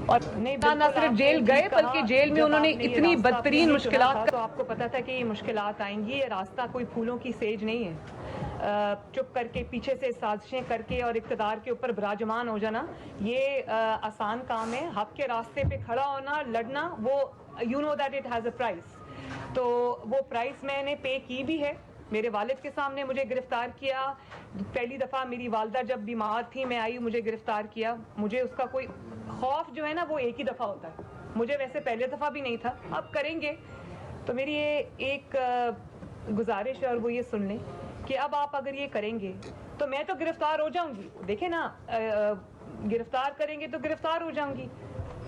اور نہ صرف جیل گئے بلکہ جیل میں انہوں نے اتنی بدترین مشکلات، تو آپ کو پتا تھا کہ یہ مشکلات آئیں گی. یہ راستہ کوئی پھولوں کی سیج نہیں ہے. چپ کر کے پیچھے سے سازشیں کر کے اور اقتدار کے اوپر براجمان ہو جانا یہ آسان کام ہے. حق کے راستے پہ کھڑا ہونا، لڑنا، وہ you know that it has a price. تو وہ پرائس میں نے پے کی بھی ہے. میرے والد کے سامنے مجھے گرفتار کیا. پہلی دفعہ میری والدہ جب بیمار تھی میں آئی، مجھے گرفتار کیا. مجھے اس کا کوئی خوف جو ہے نا وہ ایک ہی دفعہ ہوتا ہے. مجھے ویسے پہلے دفعہ بھی نہیں تھا. اب کریں گے. تو میری یہ ایک گزارش ہے اور وہ یہ سن لیں کہ اب آپ اگر یہ کریں گے تو میں تو گرفتار ہو جاؤں گی. دیکھیں نا، گرفتار کریں گے تو گرفتار ہو جاؤں گی،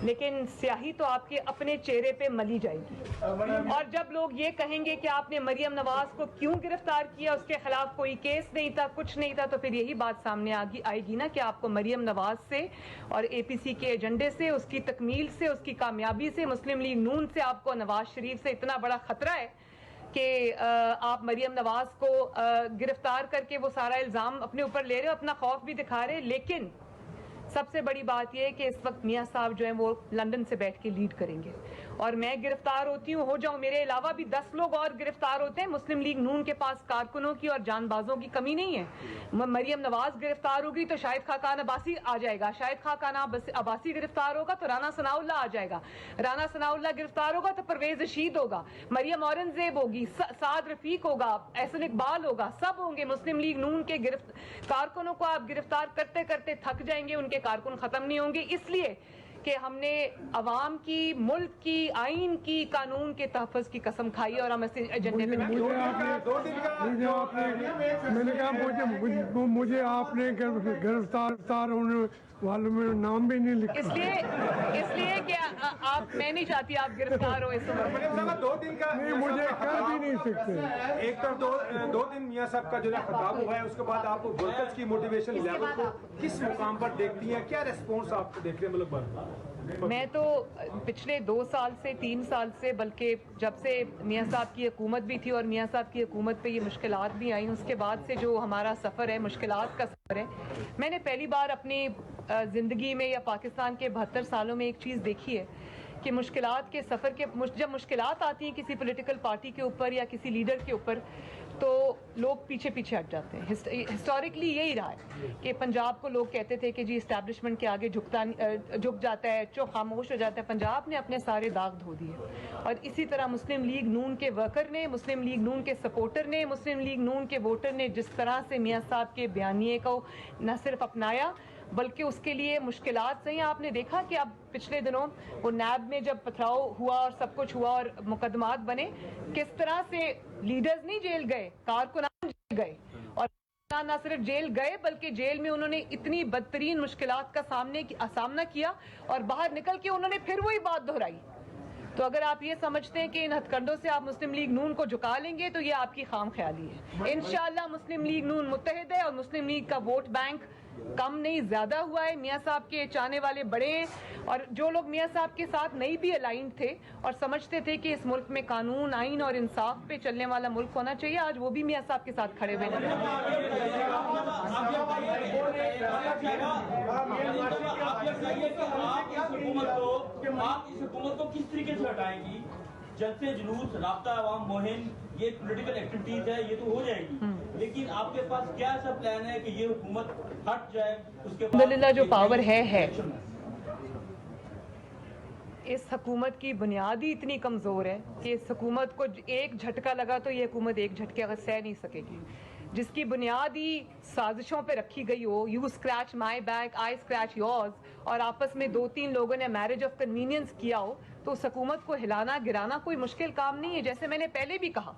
لیکن سیاہی تو آپ کے اپنے چہرے پہ ملی جائے گی. اور جب لوگ یہ کہیں گے کہ آپ نے مریم نواز کو کیوں گرفتار کیا، اس کے خلاف کوئی کیس نہیں تھا، کچھ نہیں تھا، تو پھر یہی بات سامنے آئے گی نا کہ آپ کو مریم نواز سے اور اے پی سی کے ایجنڈے سے، اس کی تکمیل سے، اس کی کامیابی سے، مسلم لیگ نون سے آپ کو نواز شریف سے اتنا بڑا خطرہ ہے کہ آپ مریم نواز کو گرفتار کر کے وہ سارا الزام اپنے اوپر لے رہے ہو، اپنا خوف بھی دکھا رہے. لیکن سب سے بڑی بات یہ ہے کہ اس وقت میاں صاحب جو ہیں وہ لندن سے بیٹھ کے لیڈ کریں گے، اور میں گرفتار ہوتی ہوں، ہو جاؤں، میرے علاوہ بھی 10 لوگ اور گرفتار ہوتے ہیں. مسلم لیگ نون کے پاس کارکنوں کی اور جان بازوں کی کمی نہیں ہے. مریم نواز گرفتار ہوگی تو شاہد خاقان عباسی آ جائے گا. شاہد خاقان عباسی گرفتار ہوگا تو رانا ثناء اللہ آ جائے گا. رانا ثناء اللہ گرفتار ہوگا تو پرویز رشید ہوگا، مریم اورنگزیب ہوگی، سعد رفیق ہوگا، احسن اقبال ہوگا، سب ہوں گے. مسلم لیگ نون کے کارکنوں کو آپ گرفتار کرتے کرتے تھک جائیں گے، ان کے کارکن ختم نہیں ہوں گے. اس لیے کہ ہم نے عوام کی، ملک کی، آئین کی، قانون کے تحفظ کی قسم کھائی ہے اور ہم اسے ایجنڈے پہ مجھے آپ نے گرفتار ہونے والوں میں نام بھی نہیں لکھا. اس لیے کہ آپ، میں نہیں چاہتی آپ گرفتار ہو اس وقت. 2 دن کا مجھے کر بھی نہیں سکتے. ایک طرف 2 دن میاں صاحب کا جو ہے خطاب ہوا ہے، اس کے بعد آپ ورکرز کی موٹیویشن لیول کو کس مقام پر دیکھتی ہیں؟ کیا ریسپونس آپ دیکھتے ہیں ملک بھر؟ میں تو پچھلے 2 سال سے 3 سال سے، بلکہ جب سے میاں صاحب کی حکومت بھی تھی اور میاں صاحب کی حکومت پہ یہ مشکلات بھی آئیں، اس کے بعد سے جو ہمارا سفر ہے، مشکلات کا سفر ہے، میں نے پہلی بار اپنی زندگی میں یا پاکستان کے 72 سالوں میں ایک چیز دیکھی ہے کہ مشکلات کے سفر کے، جب مشکلات آتی ہیں کسی پولیٹیکل پارٹی کے اوپر یا کسی لیڈر کے اوپر، تو لوگ پیچھے پیچھے ہٹ جاتے ہیں. ہسٹوریکلی یہی رہا ہے کہ پنجاب کو لوگ کہتے تھے کہ جی اسٹیبلشمنٹ کے آگے جھک جاتا ہے، خاموش ہو جاتا ہے. پنجاب نے اپنے سارے داغ دھو دیے. اور اسی طرح مسلم لیگ نون کے ورکر نے، مسلم لیگ نون کے سپورٹر نے، مسلم لیگ نون کے ووٹر نے جس طرح سے میاں صاحب کے بیانیے کو نہ صرف اپنایا بلکہ اس کے لیے مشکلات صحیح. آپ نے دیکھا کہ اب پچھلے دنوں وہ نیب میں جب پتھراؤ ہوا اور سب کچھ ہوا اور مقدمات بنے، کس طرح سے لیڈرز نہیں جیل گئے، کارکنان جیل گئے. اور نہ صرف جیل گئے بلکہ جیل میں انہوں نے اتنی بدترین مشکلات کا سامنا کیا اور باہر نکل کے انہوں نے پھر وہی بات دہرائی. تو اگر آپ یہ سمجھتے ہیں کہ ان ہتھ کنڈوں سے آپ مسلم لیگ نون کو جھکا لیں گے تو یہ آپ کی خام خیالی ہے. انشاءاللہ مسلم لیگ نون متحد ہے اور مسلم لیگ کا ووٹ بینک کم نہیں زیادہ ہوا ہے. میاں صاحب کے چاہنے والے بڑے ہیں، اور جو لوگ میاں صاحب کے ساتھ نہیں بھی الائنڈ تھے اور سمجھتے تھے کہ اس ملک میں قانون، آئین اور انصاف پہ چلنے والا ملک ہونا چاہیے، آج وہ بھی میاں صاحب کے ساتھ کھڑے ہوئے ہیں. آپ اس حکومت کو کس طریقے سے ہٹائیں گی؟ جلسے جلوس، رابطہ عوام مہم، یہ پولیٹیکل ایکٹیویٹیز ہے، یہ تو ہو جائے گی، لیکن آپ کے پاس کیا ایسا پلان ہے کہ یہ حکومت ہٹ جائے؟ اس کے بعد الحمدللہ جو پاور ہے اس حکومت کی بنیاد ہی اتنی کمزور ہے کہ اس حکومت کو ایک جھٹکا لگا تو یہ حکومت ایک جھٹکے اگر سہ نہیں سکے گی. جس کی بنیاد ہی سازشوں پہ رکھی گئی ہو، you scratch my back I scratch yours, اور آپس میں 2-3 لوگوں نے میرج آف کنوینئنس کیا ہو، تو اس حکومت کو ہلانا گرانا کوئی مشکل کام نہیں ہے. جیسے میں نے پہلے بھی کہا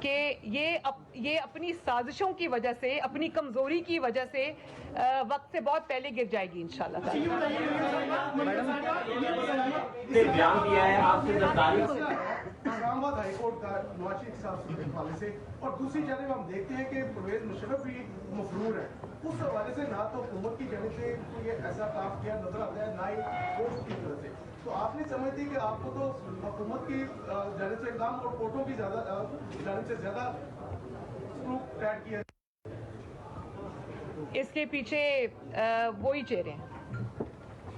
کہ یہ اپنی سازشوں کی وجہ سے، اپنی کمزوری کی وجہ سے وقت سے بہت پہلے گر جائے گی انشاءاللہ تعالی. بیان دیا ہے آپ سے اسلام آباد ہائی کورٹ کا نواز شریف صاحب کے حوالے سے، اور دوسری جانب ہم دیکھتے ہیں کہ پرویز مشرف بھی مفرور ہے. اس حوالے سے نہ تو حکومت کی جانب سے کوئی ایسا کام کیا نظر آتا ہے، نہ ہی کورٹ کی طرف سے. تو آپ نہیں سمجھتے کہ آپ کو تو حکومت کی جانب سے اقدام اور کورٹوں کی جانب سے زیادہ سلوک ٹیٹ کیا؟ اس کے پیچھے وہی چہرے ہیں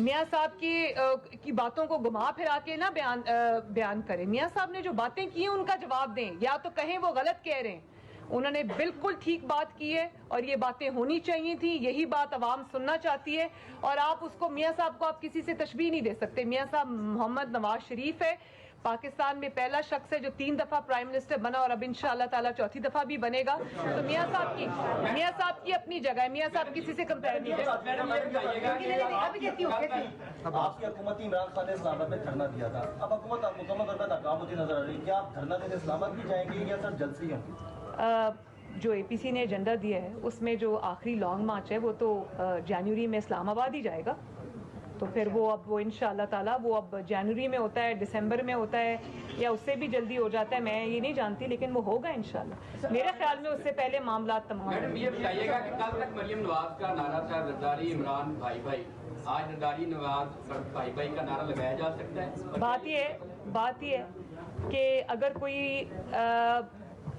میاں صاحب کی باتوں کو گھما پھرا کے نہ بیان کریں. میاں صاحب نے جو باتیں کی ہیں ان کا جواب دیں, یا تو کہیں وہ غلط کہہ رہے ہیں. انہوں نے بالکل ٹھیک بات کی ہے اور یہ باتیں ہونی چاہیے تھی, یہی بات عوام سننا چاہتی ہے. اور آپ اس کو, میاں صاحب کو آپ کسی سے تشبیہ نہیں دے سکتے. میاں صاحب محمد نواز شریف ہے, پاکستان میں پہلا شخص ہے جو 3 دفعہ پرائم منسٹر بنا اور اب انشاءاللہ تعالیٰ 4تھی دفعہ بھی بنے گا. تو میاں صاحب کی اپنی جگہ ہے, میاں صاحب کسی سے کمپیئر نہیں کر سکتے. آپ کی حکومت عمران خان نے اسلام آباد میں دھرنا دیا تھا, اب حکومت مکمل طور پر ناکام ہوتی نظر آ رہی ہے. کیا آپ دھرنا دینے اسلام آباد بھی جائیں گے یا سر جلسے ہوں؟ جو اے پی سی نے ایجنڈا دیا ہے اس میں جو آخری لانگ مارچ ہے وہ تو جنوری میں اسلام آباد ہی جائے گا. تو پھر وہ انشاءاللہ تعالیٰ وہ اب جنوری میں ہوتا ہے, دسمبر میں ہوتا ہے, یا اس سے بھی جلدی ہو جاتا ہے, میں یہ نہیں جانتی, لیکن وہ ہوگا انشاءاللہ. میرے خیال میں اس سے پہلے معاملات تمام. میڈم یہ بتائیے گا کہ کل تک مریم نواز کا نعرہ تھا زرداری عمران بھائی بھائی, آج زرداری نواز بھائی بھائی کا نعرہ لگایا جا سکتا ہے؟ بات یہ ہے کہ اگر کوئی,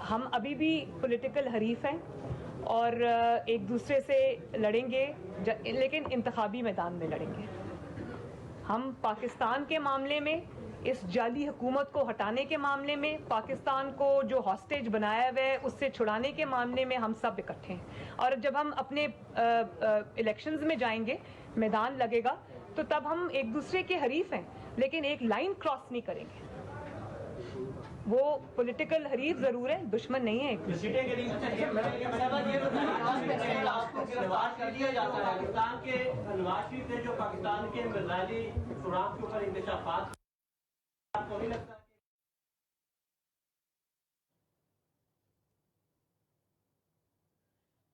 ہم ابھی بھی پولیٹیکل حریف ہیں اور ایک دوسرے سے لڑیں گے, لیکن انتخابی میدان میں لڑیں گے. ہم پاکستان کے معاملے میں, اس جعلی حکومت کو ہٹانے کے معاملے میں, پاکستان کو جو ہاسٹیج بنایا ہوا ہے اس سے چھڑانے کے معاملے میں ہم سب اکٹھے ہیں. اور جب ہم اپنے الیکشنز میں جائیں گے, میدان لگے گا, تو تب ہم ایک دوسرے کے حریف ہیں, لیکن ایک لائن کراس نہیں کریں گے. وہ پولیٹیکل حریف ضرور ہے, دشمن نہیں ہے. پاکستان کے نواز شریف نے جو پاکستان کے میزائلی سوراخ کے اوپر انکشافات کو نہیں لگتا.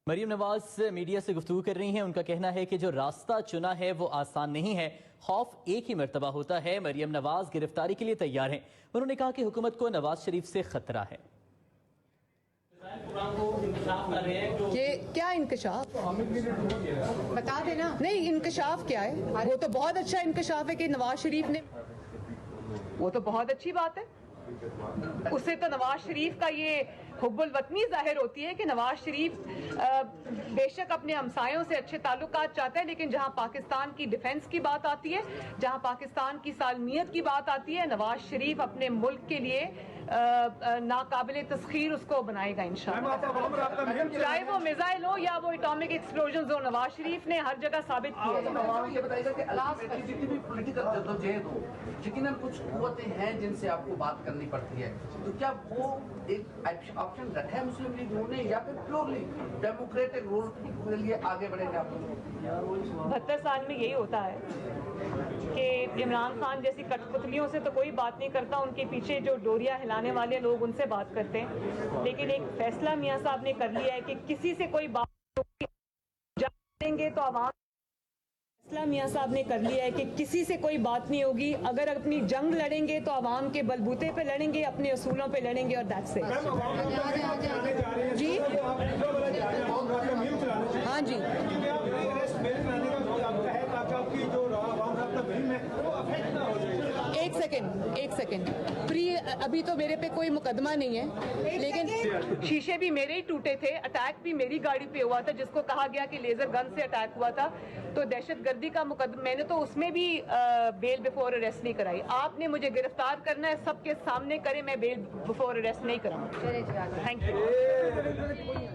مریم نواز میڈیا سے گفتگو کر رہی ہیں. ان کا کہنا ہے کہ جو راستہ چنا ہے وہ آسان نہیں ہے, خوف ایک ہی مرتبہ ہوتا ہے. مریم نواز گرفتاری کے لیے تیار ہیں. انہوں نے کہا کہ حکومت کو نواز شریف سے خطرہ ہے. کیا انکشاف بتا دینا. نہیں, انکشاف کیا ہے؟ وہ تو بہت اچھا انکشاف ہے کہ نواز شریف نے, وہ تو بہت اچھی بات ہے. اس سے تو نواز شریف کا یہ حب الوطنی ظاہر ہوتی ہے کہ نواز شریف بے شک اپنے ہمسایوں سے اچھے تعلقات چاہتا ہے, لیکن جہاں پاکستان کی ڈیفنس کی بات آتی ہے, جہاں پاکستان کی سالمیت کی بات آتی ہے, نواز شریف اپنے ملک کے لیے ناقابل تسخیر اس کو بنائے گا انشاءاللہ. چاہے وہ میزائل ہو یا وہ اٹامک ایکسپلوژنز ہو, نواز شریف نے ہر جگہ ثابت کیا ہے. یہ بتائیے گا کہ جتنی بھی پولیٹیکل جدوجہد ہو, یقیناً کچھ قوتیں ہیں جن سے آپ کو بات کرنی پڑتی ہے, تو کیا وہ ایک آپشن رکھا ہے مسلم لیگ نے, یا پھر پیورلی ڈیموکریٹک رول کے لیے آگے بڑھیں گے آپ؟ 72 سال میں یہی ہوتا ہے کہ عمران خان جیسی کٹ پتلیوں سے تو کوئی بات نہیں کرتا, ان کے پیچھے جو ڈوریاں ہلانے والے لوگ ان سے بات کرتے ہیں. لیکن ایک فیصلہ میاں صاحب نے کر لیا ہے کہ کسی سے کوئی بات کریں گے تو عوام, فیصلہ میاں صاحب نے کر لیا ہے کہ کسی سے کوئی بات نہیں ہوگی. اگر اپنی جنگ لڑیں گے تو عوام کے بلبوتے پہ لڑیں گے, اپنے اصولوں پہ لڑیں گے, اور دیٹس اٹ. جی ہاں جی, ایک سیکنڈ ابھی تو میرے پہ کوئی مقدمہ نہیں ہے, لیکن شیشے بھی میرے ہی ٹوٹے تھے, اٹیک بھی میری گاڑی پہ ہوا تھا جس کو کہا گیا کہ لیزر گن سے اٹیک ہوا تھا, تو دہشت گردی کا مقدمہ میں نے تو اس میں بھی بیل بیفور اریسٹ نہیں کرائی. آپ نے مجھے گرفتار کرنا ہے, سب کے سامنے کرے, میں بیل بیفور اریسٹ نہیں کراؤں. Thank you.